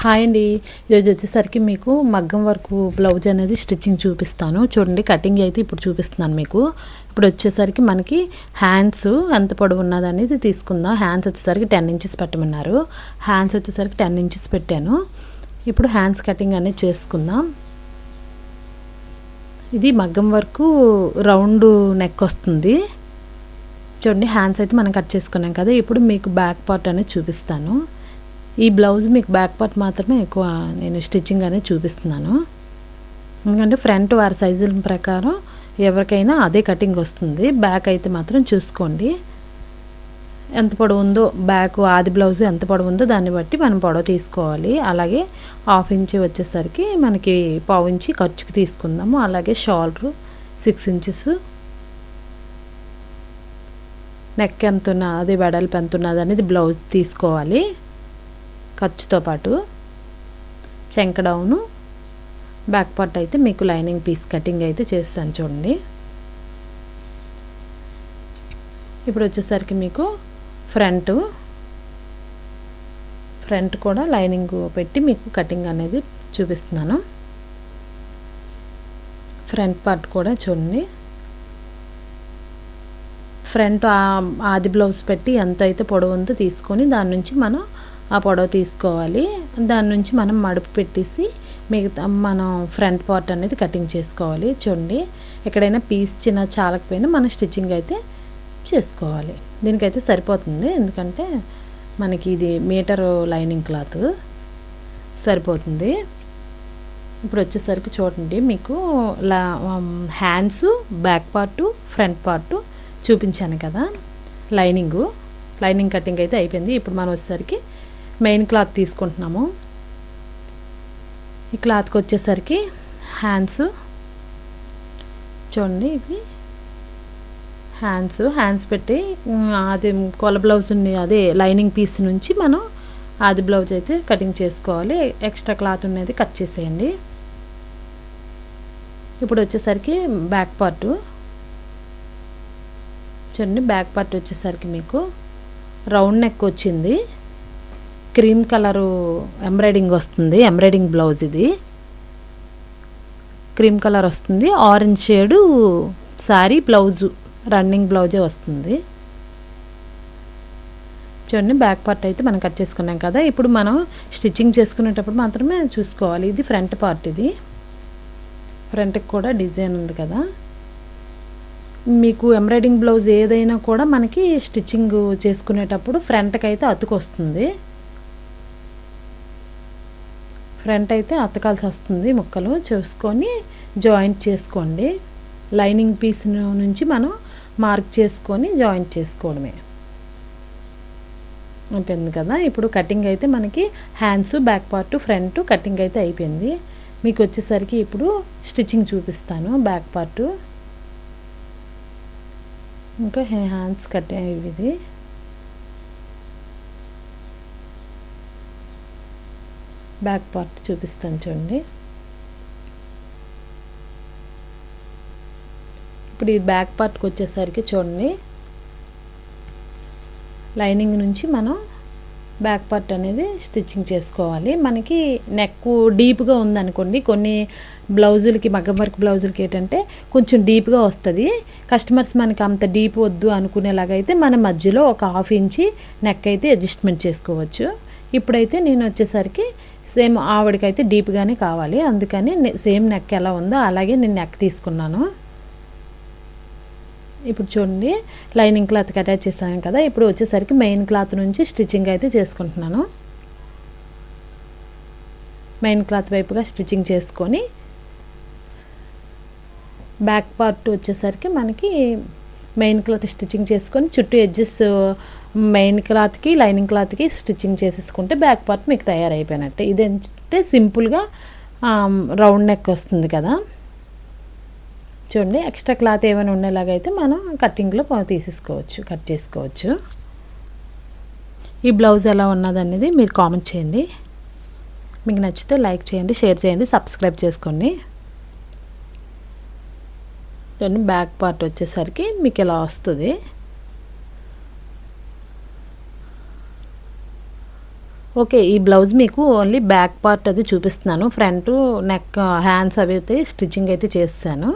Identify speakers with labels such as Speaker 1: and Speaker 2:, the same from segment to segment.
Speaker 1: Hi అండి. ఈరోజు వచ్చేసరికి మీకు మగ్గం వర్క్ బ్లౌజ్ అనేది స్టిచ్చింగ్ చూపిస్తాను. చూడండి, కటింగ్ అయితే ఇప్పుడు చూపిస్తున్నాను మీకు. ఇప్పుడు వచ్చేసరికి మనకి హ్యాండ్స్ ఎంత పొడవు ఉన్నది అనేది తీసుకుందాం. హ్యాండ్స్ వచ్చేసరికి 10 ఇంచెస్ పెట్టమన్నారు. హ్యాండ్స్ వచ్చేసరికి 10 ఇంచెస్ పెట్టాను. ఇప్పుడు హ్యాండ్స్ కటింగ్ అనేది చేసుకుందాం. ఇది మగ్గం వర్క్ రౌండ్ నెక్ వస్తుంది. చూడండి, హ్యాండ్స్ అయితే మనం కట్ చేసుకున్నాం కదా. ఇప్పుడు మీకు బ్యాక్ పార్ట్ అనేది చూపిస్తాను. ఈ బ్లౌజ్ మీకు బ్యాక్ పార్ట్ మాత్రమే ఎక్కువ నేను స్టిచ్చింగ్ అనేది చూపిస్తున్నాను. ఎందుకంటే ఫ్రంట్ వారి సైజుల ప్రకారం ఎవరికైనా అదే కటింగ్ వస్తుంది. బ్యాక్ అయితే మాత్రం చూసుకోండి ఎంత పొడవు ఉందో. బ్యాక్ ఆది బ్లౌజ్ ఎంత పొడవు ఉందో దాన్ని బట్టి మనం పొడవు తీసుకోవాలి. అలాగే 1/2 ఇంచ్ వచ్చేసరికి మనకి 1/4 ఇంచ్ ఖర్చుకి తీసుకుందాము. అలాగే షోల్డర్ 6 ఇంచెస్, నెక్ ఎంత ఉన్న అదే వెడల్పు ఎంత ఉన్నది అనేది బ్లౌజ్ తీసుకోవాలి. ఖర్చుతో పాటు చెంక డౌను, బ్యాక్ పార్ట్ అయితే మీకు లైనింగ్ పీస్ కటింగ్ అయితే చేస్తాను చూడండి. ఇప్పుడు వచ్చేసరికి మీకు ఫ్రంట్ కూడా లైనింగ్ పెట్టి మీకు కటింగ్ అనేది చూపిస్తున్నాను. ఫ్రంట్ పార్ట్ కూడా చూడండి. ఫ్రంట్ ఆది బ్లౌజ్ పెట్టి ఎంత అయితే పొడవు ఉందో తీసుకొని దాని నుంచి మనం ఆ పొడవు తీసుకోవాలి. దాని నుంచి మనం మడుపు పెట్టేసి మిగతా మనం ఫ్రంట్ పార్ట్ అనేది కటింగ్ చేసుకోవాలి. చూడండి, ఎక్కడైనా పీస్ చిన్న చాలకపోయినా మనం స్టిచ్చింగ్ అయితే చేసుకోవాలి. దీనికైతే సరిపోతుంది, ఎందుకంటే మనకి ఇది మీటరు లైనింగ్ క్లాత్ సరిపోతుంది. ఇప్పుడు వచ్చేసరికి చూడండి, మీకు hands, back part, front part చూపించాను కదా. లైనింగ్ కటింగ్ అయితే అయిపోయింది. ఇప్పుడు మనం వచ్చేసరికి మెయిన్ క్లాత్ తీసుకుంటున్నాము. ఈ క్లాత్కి వచ్చేసరికి హ్యాండ్స్ చూడండి, ఇవి హ్యాండ్స్ పెట్టి అది కొల బ్లౌజ్ అదే లైనింగ్ పీస్ నుంచి మనం ఆది బ్లౌజ్ అయితే కటింగ్ చేసుకోవాలి. ఎక్స్ట్రా క్లాత్ ఉన్నది కట్ చేసేయండి. ఇప్పుడు వచ్చేసరికి బ్యాక్ పార్టు చూడండి. బ్యాక్ పార్ట్ వచ్చేసరికి మీకు రౌండ్ నెక్ వచ్చింది. క్రీమ్ కలరు ఎంబ్రాయిడింగ్ వస్తుంది. ఎంబ్రాయిడింగ్ బ్లౌజ్ ఇది క్రీమ్ కలర్ వస్తుంది. Orange shade sari blouse running బ్లౌజే వస్తుంది. చూడండి, బ్యాక్ పార్ట్ అయితే మనం కట్ చేసుకున్నాం కదా. ఇప్పుడు మనం స్టిచ్చింగ్ చేసుకునేటప్పుడు మాత్రమే చూసుకోవాలి. ఇది ఫ్రంట్ పార్ట్. ఇది ఫ్రంట్కి కూడా డిజైన్ ఉంది కదా. మీకు ఎంబ్రాయిడింగ్ బ్లౌజ్ ఏదైనా కూడా మనకి స్టిచ్చింగ్ చేసుకునేటప్పుడు ఫ్రంట్కి అయితే అతుకొస్తుంది. ఫ్రంట్ అయితే అతకాల్సి వస్తుంది. ముక్కలు చూసుకొని జాయింట్ చేసుకోండి. లైనింగ్ పీస్ నుంచి మనం మార్క్ చేసుకొని జాయింట్ చేసుకోవడమే అయిపోయింది కదా. ఇప్పుడు కటింగ్ అయితే మనకి hands, back part, front cutting అయితే అయిపోయింది. మీకు వచ్చేసరికి ఇప్పుడు స్టిచ్చింగ్ చూపిస్తాను. బ్యాక్ పార్ట్ ఇంకా హ్యాండ్స్ కట్ ఇది బ్యాక్ పార్ట్ చూపిస్తాను చూడండి. ఇప్పుడు ఈ బ్యాక్ పార్ట్కి వచ్చేసరికి చూడండి, లైనింగ్ నుంచి మనం బ్యాక్ పార్ట్ అనేది స్టిచ్చింగ్ చేసుకోవాలి. మనకి నెక్ డీప్గా ఉందనుకోండి, కొన్ని బ్లౌజులకి మగ్గం వర్క్ బ్లౌజులకి ఏంటంటే కొంచెం డీప్గా వస్తుంది. కస్టమర్స్ మనకి అంత డీప్ వద్దు అనుకునేలాగైతే మనం మధ్యలో ఒక 1/2 ఇంచి నెక్ అయితే అడ్జస్ట్మెంట్ చేసుకోవచ్చు. ఇప్పుడైతే నేను వచ్చేసరికి సేమ్ ఆవిడకైతే డీప్గానే కావాలి, అందుకని సేమ్ నెక్ ఎలా ఉందో అలాగే నేను నెక్ తీసుకున్నాను. ఇప్పుడు చూడండి, లైనింగ్ క్లాత్కి అటాచ్ చేసాను కదా. ఇప్పుడు వచ్చేసరికి మెయిన్ క్లాత్ నుంచి స్టిచ్చింగ్ అయితే చేసుకుంటున్నాను. మెయిన్ క్లాత్ వైపుగా స్టిచ్చింగ్ చేసుకొని బ్యాక్ పార్ట్ వచ్చేసరికి మనకి మెయిన్ క్లాత్ స్టిచ్చింగ్ చేసుకొని చుట్టూ ఎడ్జెస్ మెయిన్ క్లాత్కి లైనింగ్ క్లాత్కి స్టిచ్చింగ్ చేసేసుకుంటే బ్యాక్ పార్ట్ మీకు తయారైపోయినట్టే. ఇదంటే సింపుల్గా రౌండ్ నెక్ వస్తుంది కదా. చూడండి, ఎక్స్ట్రా క్లాత్ ఏమైనా ఉండేలాగైతే మనం కటింగ్లో కట్ చేసుకోవచ్చు. ఈ బ్లౌజ్ ఎలా ఉన్నదనేది మీరు కామెంట్ చేయండి. మీకు నచ్చితే లైక్ చేయండి, షేర్ చేయండి, సబ్స్క్రైబ్ చేసుకోండి. చూడండి, బ్యాక్ పార్ట్ వచ్చేసరికి మీకు ఇలా వస్తుంది. ఓకే, ఈ బ్లౌజ్ మీకు ఓన్లీ బ్యాక్ పార్ట్ అది చూపిస్తున్నాను. ఫ్రంట్ నెక్ హ్యాండ్స్ అవి అయితే స్టిచ్చింగ్ అయితే చేస్తాను.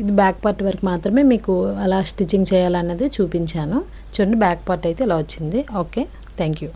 Speaker 1: ఇది బ్యాక్ పార్ట్ వరకు మాత్రమే మీకు అలా స్టిచ్చింగ్ చేయాలన్నది చూపించాను. చూడండి బ్యాక్ పార్ట్ అయితే ఇలా వచ్చింది. Okay, thank you.